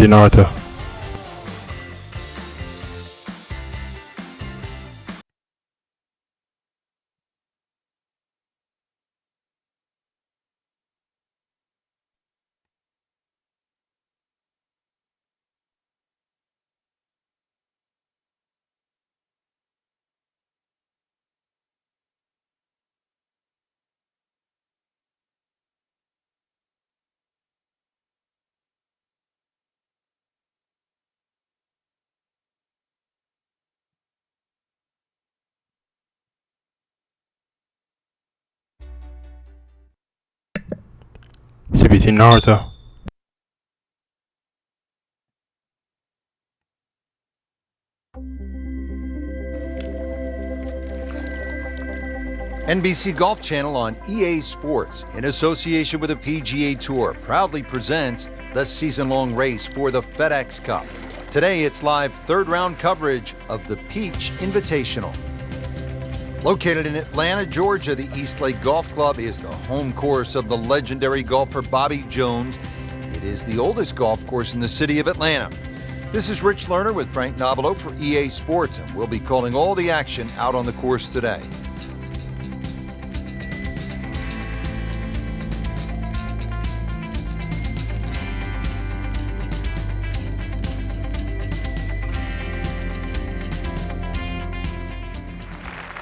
CBT Naruto. CBT Naruto. NBC Golf Channel on EA Sports, in association with the PGA Tour, proudly presents the season-long race for the FedEx Cup. Today, it's live third-round coverage of the Peach Invitational. Located in Atlanta, Georgia, the East Lake Golf Club is the home course of the legendary golfer Bobby Jones. It is the oldest golf course in the city of Atlanta. This is Rich Lerner with Frank Nobilo for EA Sports, and we'll be calling all the action out on the course today.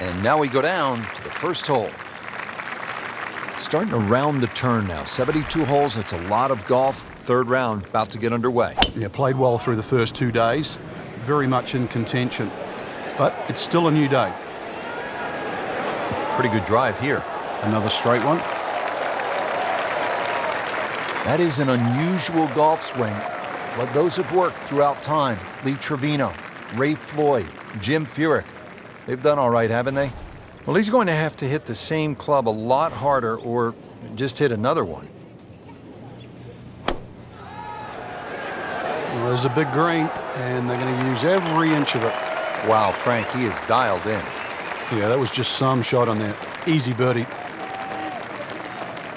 And now we go down to the first hole. Starting to round the turn now. 72 holes, that's a lot of golf. Third round about to get underway. Yeah, played well through the first 2 days. Very much in contention. But it's still a new day. Pretty good drive here. Another straight one. That is an unusual golf swing, but those have worked throughout time. Lee Trevino, Ray Floyd, Jim Furyk. They've done all right, haven't they? Well, he's going to have to hit the same club a lot harder or just hit another one. Well, there's a big green, and they're going to use every inch of it. Wow, Frank, he is dialed in. Yeah, that was just some shot on there. Easy birdie.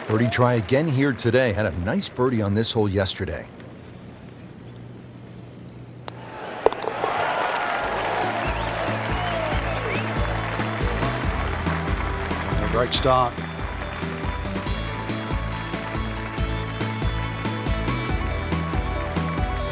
Birdie try again here today. Had a nice birdie on this hole yesterday. Great start.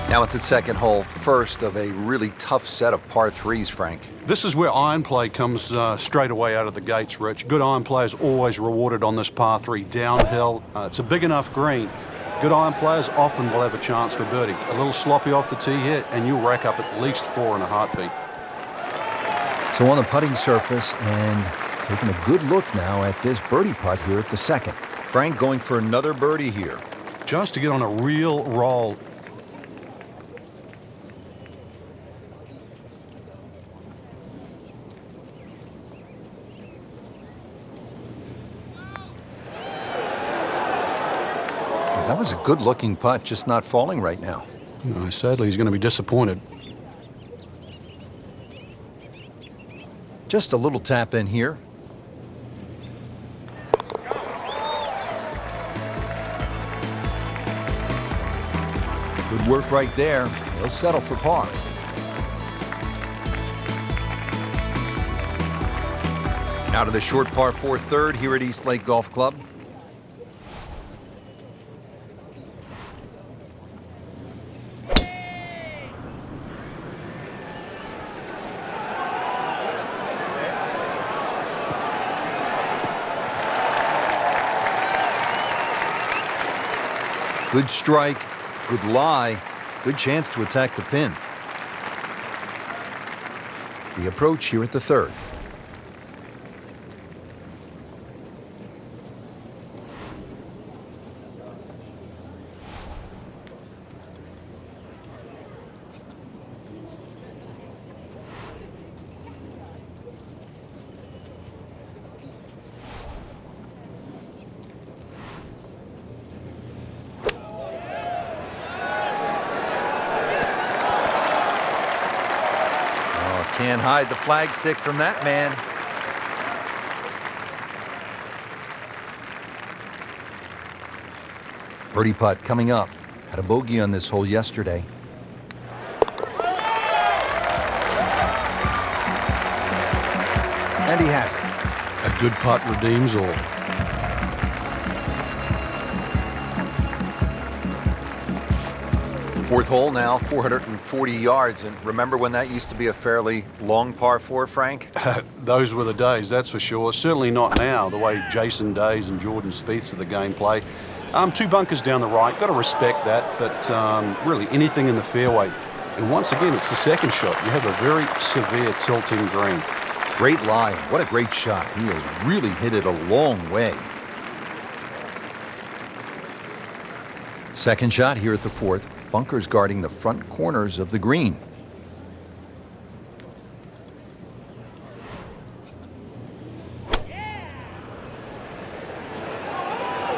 Now at the second hole, first of a really tough set of par threes, Frank. This is where iron play comes straight away out of the gates, Rich. Good iron play is always rewarded on this par 3 downhill. It's a big enough green. Good iron players often will have a chance for birdie. A little sloppy off the tee here, and you'll rack up at least 4 in a heartbeat. So on the putting surface, and taking a good look now at this birdie putt here at the second. Frank going for another birdie here. Just to get on a real roll. That was a good-looking putt, just not falling right now. No, sadly, he's going to be disappointed. Just a little tap in here. Good work right there. He'll settle for par. Now to the short par 4 third here at East Lake Golf Club. Good strike, good lie, good chance to attack the pin. The approach here at the third. Can't hide the flagstick from that man. Birdie putt coming up. Had a bogey on this hole yesterday. And he has it. A good putt redeems all. Fourth hole now, 440 yards. And remember when that used to be a fairly long par 4, Frank? Those were the days, that's for sure. Certainly not now, the way Jason Days and Jordan Spieth's of the game play. 2 bunkers down the right, got to respect that, but really anything in the fairway. And once again, it's the second shot. You have a very severe tilting green. Great lie. What a great shot. He has really hit it a long way. Second shot here at the 4th. Bunkers guarding the front corners of the green.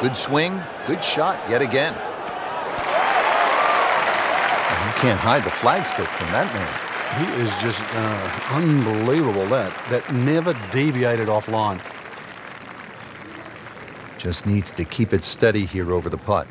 Good swing, good shot yet again. And you can't hide the flagstick from that man. He is just unbelievable. That never deviated offline. Just needs to keep it steady here over the putt.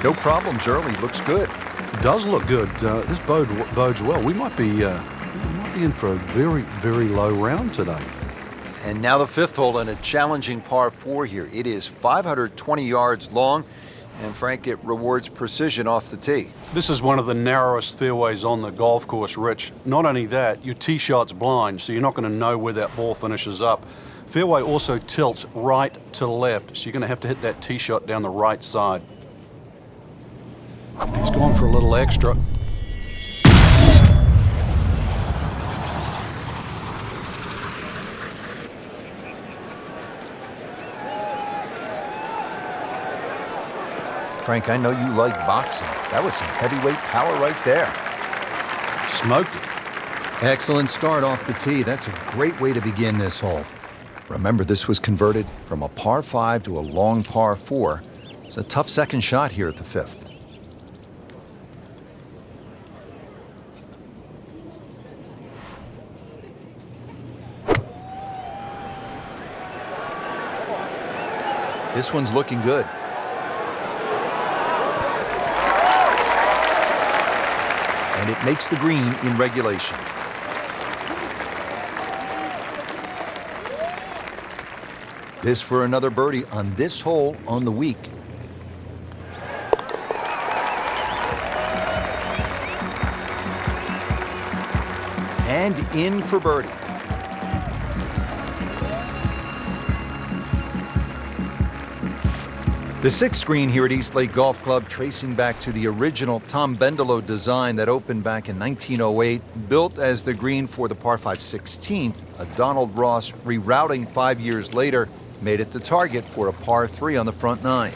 No problems early. Looks good. It does look good. This bodes well. We might be in for a very, very low round today. And now the 5th hole and a challenging par 4 here. It is 520 yards long, and Frank, it rewards precision off the tee. This is one of the narrowest fairways on the golf course, Rich. Not only that, your tee shot's blind, so you're not going to know where that ball finishes up. Fairway also tilts right to left, so you're going to have to hit that tee shot down the right side. He's going for a little extra. Frank, I know you like boxing. That was some heavyweight power right there. Smoked it. Excellent start off the tee. That's a great way to begin this hole. Remember, this was converted from a par 5 to a long par 4. It's a tough second shot here at the 5th. This one's looking good. And it makes the green in regulation. This for another birdie on this hole on the week. And in for birdie. The 6th green here at East Lake Golf Club, tracing back to the original Tom Bendelow design that opened back in 1908, built as the green for the par 5 16th. A Donald Ross rerouting 5 years later made it the target for a par 3 on the front 9.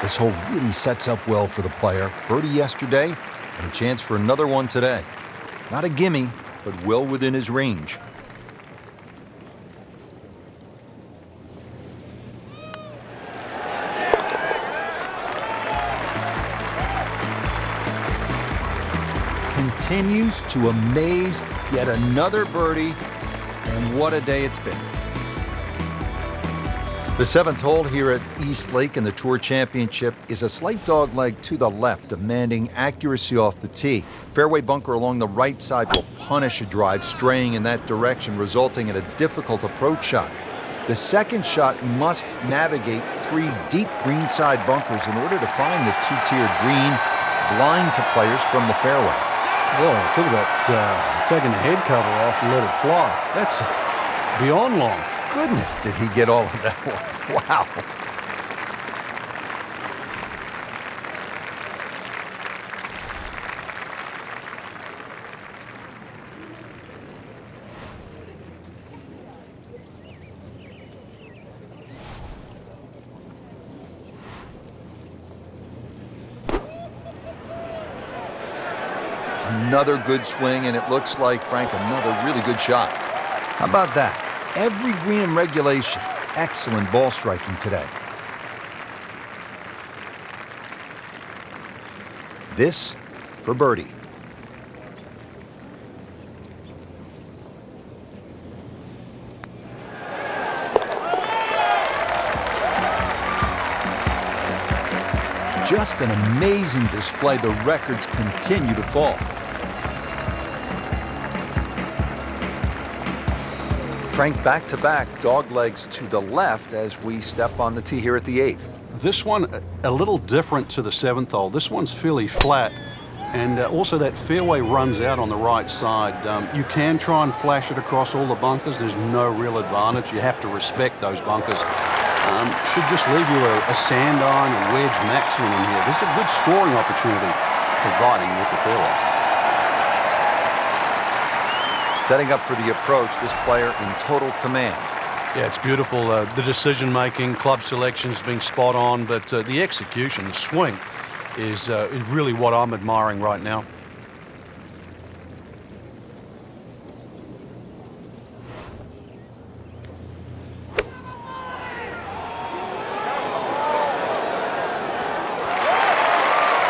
This hole really sets up well for the player. Birdie yesterday and a chance for another one today. Not a gimme, but well within his range. Continues to amaze. Yet another birdie, and what a day it's been. The 7th hole here at East Lake in the Tour Championship is a slight dogleg to the left, demanding accuracy off the tee. Fairway bunker along the right side will punish a drive straying in that direction, resulting in a difficult approach shot. The second shot must navigate 3 deep greenside bunkers in order to find the 2-tiered green, blind to players from the fairway. Boy, talk about taking the head cover off and let it fly. That's beyond long. Goodness, did he get all of that one? Wow. Another good swing, and it looks like, Frank, another really good shot. How about that? Every green in regulation. Excellent ball striking today. This for birdie. Just an amazing display. The records continue to fall. Frank, back-to-back dog legs to the left as we step on the tee here at the 8th. This one, a little different to the 7th hole. This one's fairly flat, and also that fairway runs out on the right side. You can try and flash it across all the bunkers. There's no real advantage. You have to respect those bunkers. Should just leave you a sand iron and wedge maximum in here. This is a good scoring opportunity, providing with the fairway. Setting up for the approach, this player in total command. Yeah, it's beautiful. The decision-making, club selection's been spot on, but the execution, the swing, is really what I'm admiring right now.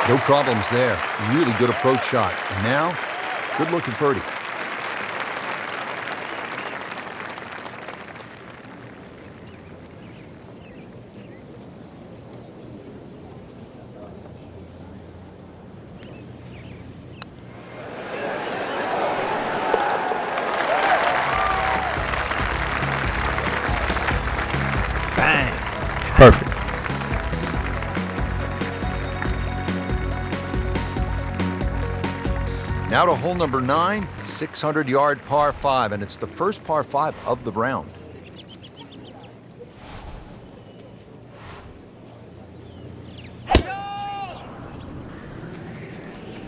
No problems there. Really good approach shot. And now, good look at birdie. Bang! Perfect. Now to hole number 9, 600-yard par 5, and it's the first par 5 of the round.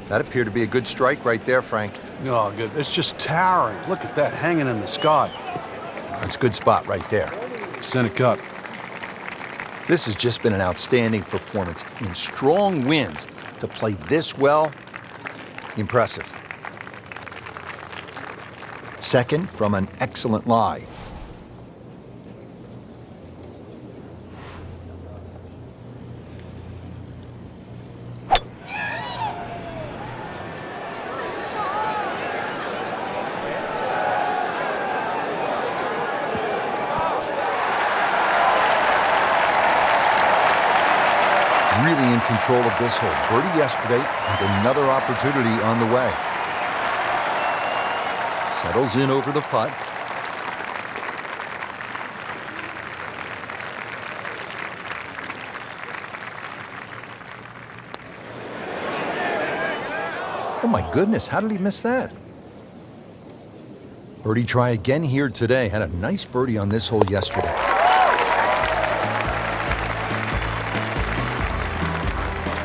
That appeared to be a good strike right there, Frank. Oh, good. It's just towering. Look at that hanging in the sky. That's a good spot right there. Center cut. This has just been an outstanding performance in strong winds. To play this well, impressive. Second from an excellent lie. Really in control of this hole. Birdie yesterday and another opportunity on the way. Settles in over the putt. Oh my goodness, how did he miss that? Birdie try again here today. Had a nice birdie on this hole yesterday.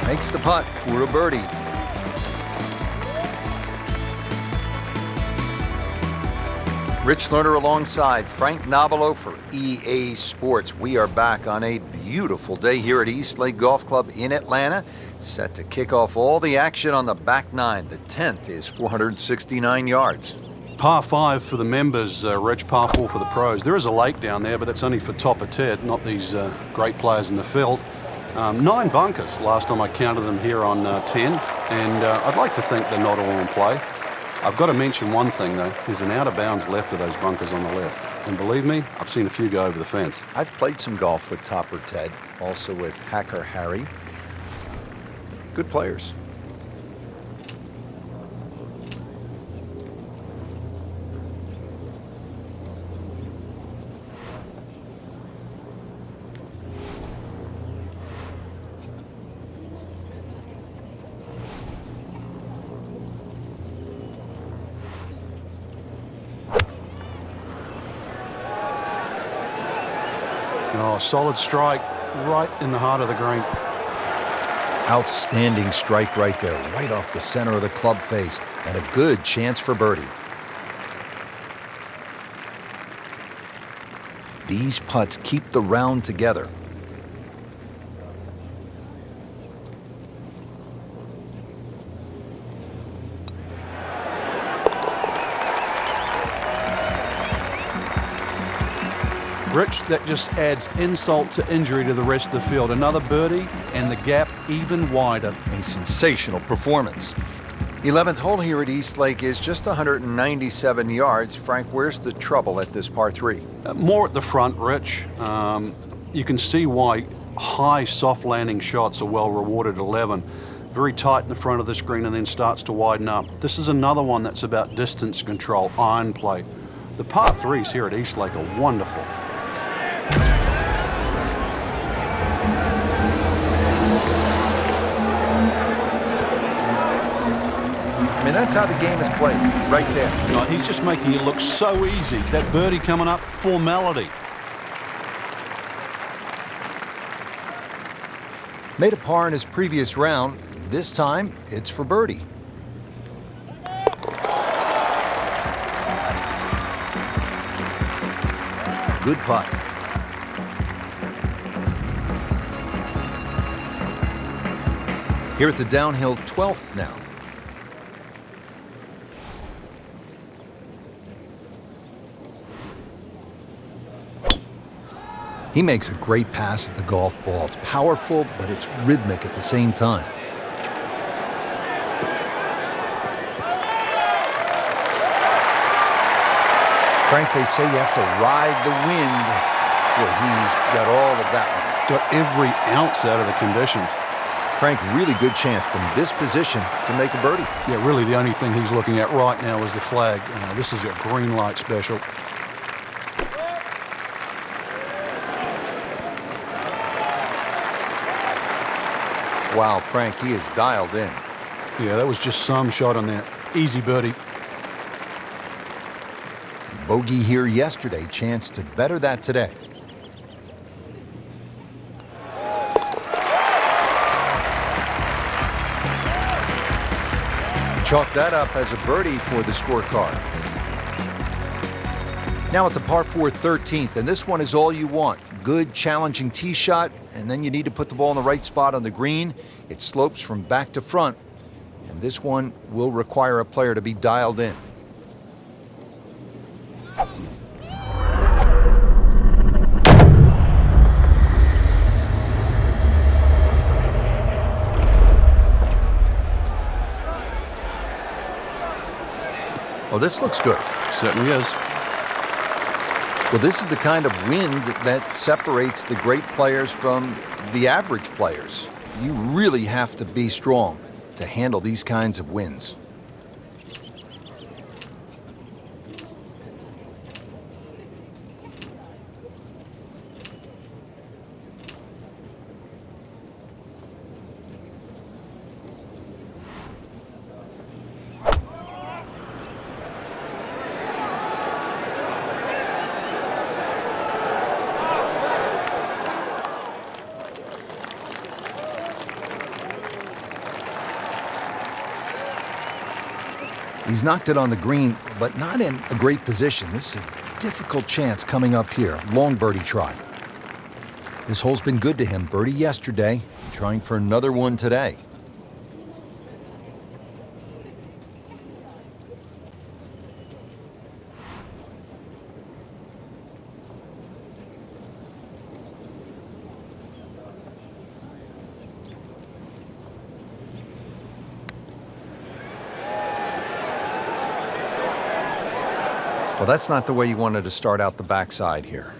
Makes the putt for a birdie. Rich Lerner alongside Frank Nobilo for EA Sports. We are back on a beautiful day here at East Lake Golf Club in Atlanta. Set to kick off all the action on the back 9. The 10th is 469 yards. Par 5 for the members, Rich, par 4 for the pros. There is a lake down there, but that's only for Top of Ted, not these great players in the field. 9 bunkers last time I counted them here on 10, and I'd like to think they're not all in play. I've got to mention one thing, though. There's an out of bounds left of those bunkers on the left. And believe me, I've seen a few go over the fence. I've played some golf with Topper Ted, also with Hacker Harry. Good players. Oh, solid strike right in the heart of the green. Outstanding strike right there, right off the center of the club face, and a good chance for birdie. These putts keep the round together. Rich, that just adds insult to injury to the rest of the field. Another birdie, and the gap even wider. A sensational performance. 11th hole here at East Lake is just 197 yards. Frank, where's the trouble at this par 3? More at the front, Rich. You can see why high, soft landing shots are well rewarded at 11. Very tight in the front of this green and then starts to widen up. This is another one that's about distance control, iron play. The par 3s here at East Lake are wonderful. I mean, that's how the game is played, right there. No, he's just making it look so easy. That birdie coming up, formality. Made a par in his previous round. This time, it's for birdie. Good putt. Here at the downhill 12th now. He makes a great pass at the golf ball. It's powerful, but it's rhythmic at the same time. Frank, they say you have to ride the wind. Well, he got all of that one. Got every ounce out of the conditions. Frank, really good chance from this position to make a birdie. Yeah, really the only thing he's looking at right now is the flag. This is a green light special. Wow, Frank, he is dialed in. Yeah, that was just some shot on that. Easy birdie. Bogey here yesterday, chance to better that today. Chalk that up as a birdie for the scorecard. Now at the par 4 13th, and this one is all you want. Good, challenging tee shot, and then you need to put the ball in the right spot on the green. It slopes from back to front, and this one will require a player to be dialed in. Oh, this looks good. Certainly is. Well, this is the kind of wind that separates the great players from the average players. You really have to be strong to handle these kinds of winds. He's knocked it on the green, but not in a great position. This is a difficult chance coming up here. Long birdie try. This hole's been good to him. Birdie yesterday, trying for another one today. Well, that's not the way you wanted to start out the backside here.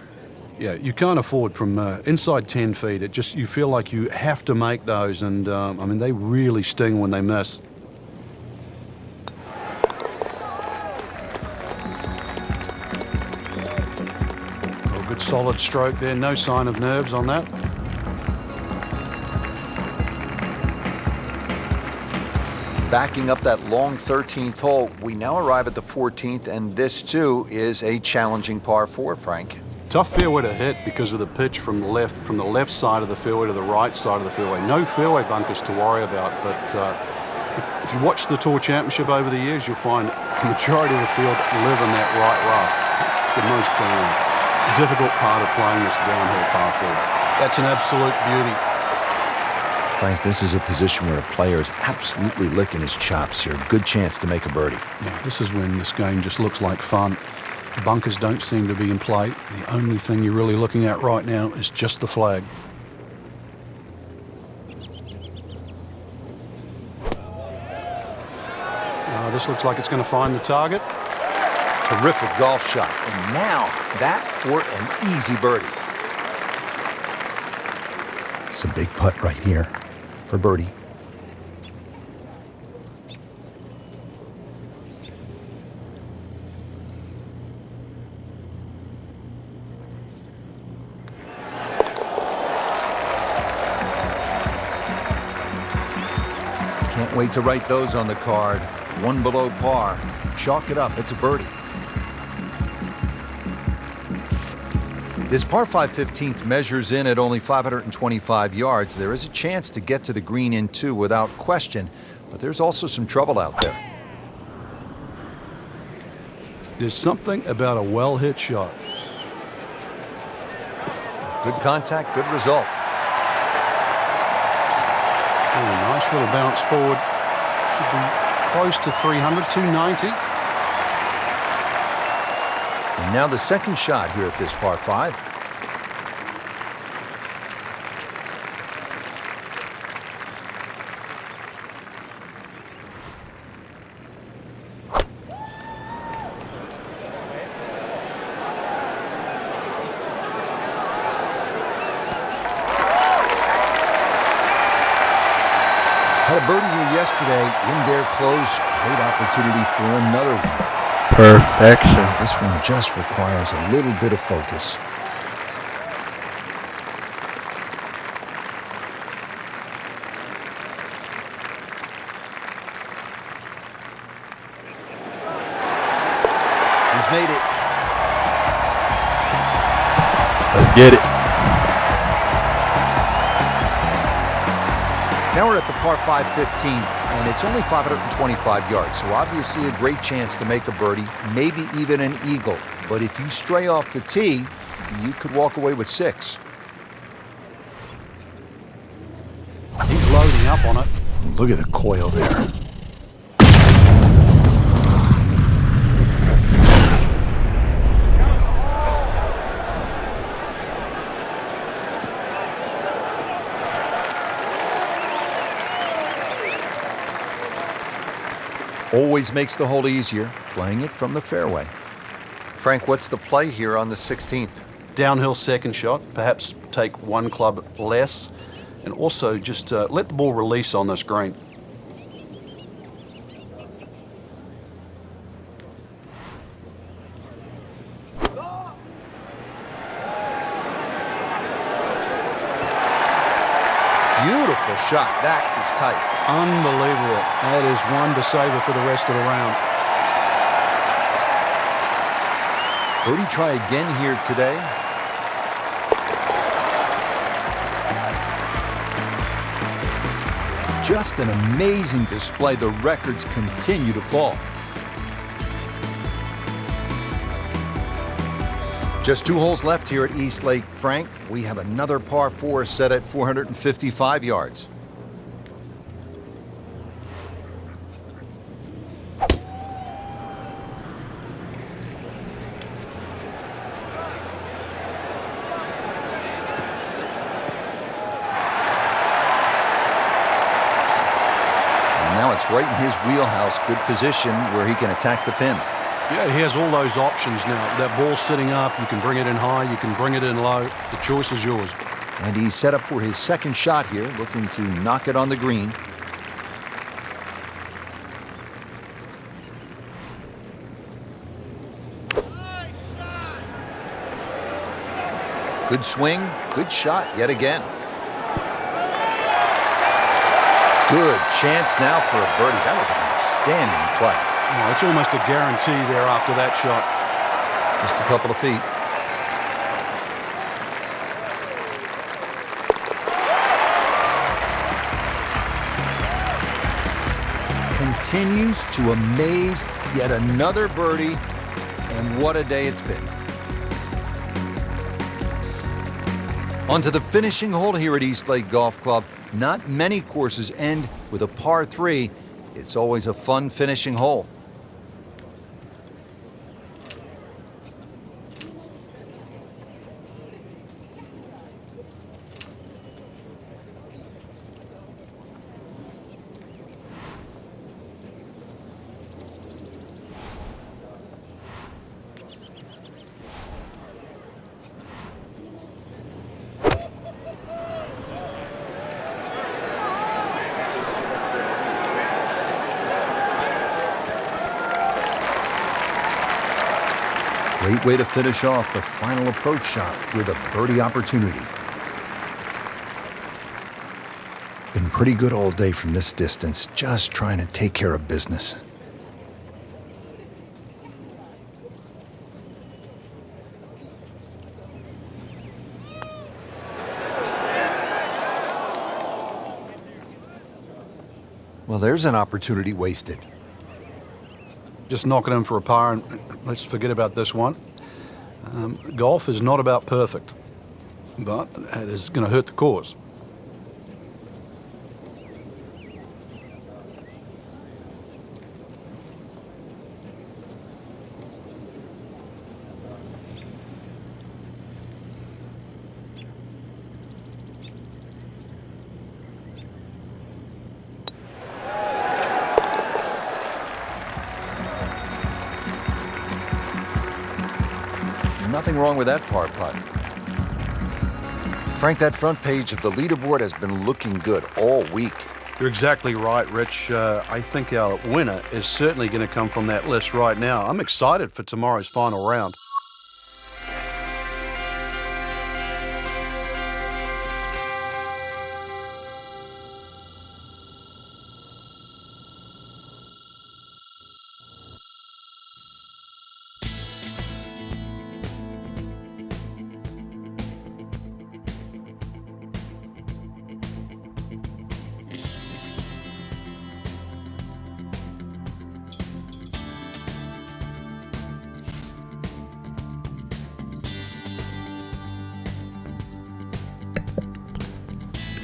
Yeah, you can't afford from inside 10 feet. You feel like you have to make those, and I mean, they really sting when they miss. Oh, good solid stroke there. No sign of nerves on that. Backing up that long 13th hole, we now arrive at the 14th, and this too is a challenging par 4, Frank. Tough fairway to hit because of the pitch from the left side of the fairway to the right side of the fairway. No fairway bunkers to worry about, but if you watch the Tour Championship over the years, you'll find the majority of the field live in that right rough. It's the most difficult part of playing this downhill par 4. That's an absolute beauty. Frank, this is a position where a player is absolutely licking his chops here. Good chance to make a birdie. Yeah, this is when this game just looks like fun. Bunkers don't seem to be in play. The only thing you're really looking at right now is just the flag. This looks like it's going to find the target. Terrific golf shot. And now that for an easy birdie. It's a big putt right here for birdie. Can't wait to write those on the card. One below par. Chalk it up. It's a birdie. This par 5 15th measures in at only 525 yards. There is a chance to get to the green in two without question, but there's also some trouble out there. There's something about a well-hit shot. Good contact, good result. Oh, nice little bounce forward. Should be close to 300, 290. And now the second shot here at this par 5. Had a birdie here yesterday, in there close. Great opportunity for another one. Perfection. This one just requires a little bit of focus. He's made it. Let's get it. Now we're at the par 5 15, and it's only 525 yards, so obviously a great chance to make a birdie, maybe even an eagle. But if you stray off the tee, you could walk away with 6. He's loading up on it. Look at the coil there. Always makes the hole easier, playing it from the fairway. Frank, what's the play here on the 16th? Downhill second shot, perhaps take one club less, and also just let the ball release on this green. Beautiful shot. That is tight. Unbelievable. That is one to savor for the rest of the round. Birdie try again here today. Just an amazing display. The records continue to fall. Just 2 holes left here at East Lake. Frank, we have another par 4 set at 455 yards. Now it's right in his wheelhouse. Good position where he can attack the pin. Yeah, he has all those options now. That ball's sitting up. You can bring it in high. You can bring it in low. The choice is yours. And he's set up for his second shot here, looking to knock it on the green. Good swing, good shot yet again. Good chance now for a birdie. That was an outstanding play. Oh, it's almost a guarantee there after that shot. Just a couple of feet. Continues to amaze. Yet another birdie. And what a day it's been. On to the finishing hole here at East Lake Golf Club. Not many courses end with a par 3. It's always a fun finishing hole. Great way to finish off the final approach shot with a birdie opportunity. Been pretty good all day from this distance, just trying to take care of business. Well, there's an opportunity wasted. Just knock it in for a par and let's forget about this one. Golf is not about perfect, but it is going to hurt the cause. Nothing wrong with that par putt. Frank, that front page of the leaderboard has been looking good all week. You're exactly right, Rich. I think our winner is certainly going to come from that list right now. I'm excited for tomorrow's final round.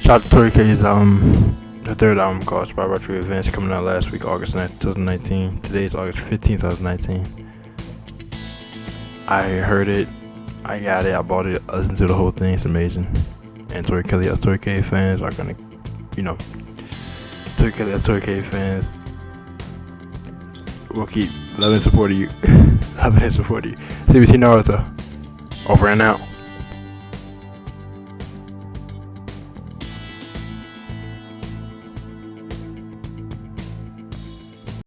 Shout out to Tori Kelly's album, her third album called Spy by True Events, coming out last week, August 9th, 2019. Today is August 15th, 2019. I heard it, I got it, I bought it, I listened to the whole thing, it's amazing. And Tori Kelly, us Tori Kelly fans are gonna, Tori Kelly, us Tori Kelly fans will keep loving and supporting you. Loving and supporting you. CBT Naruto, over and out.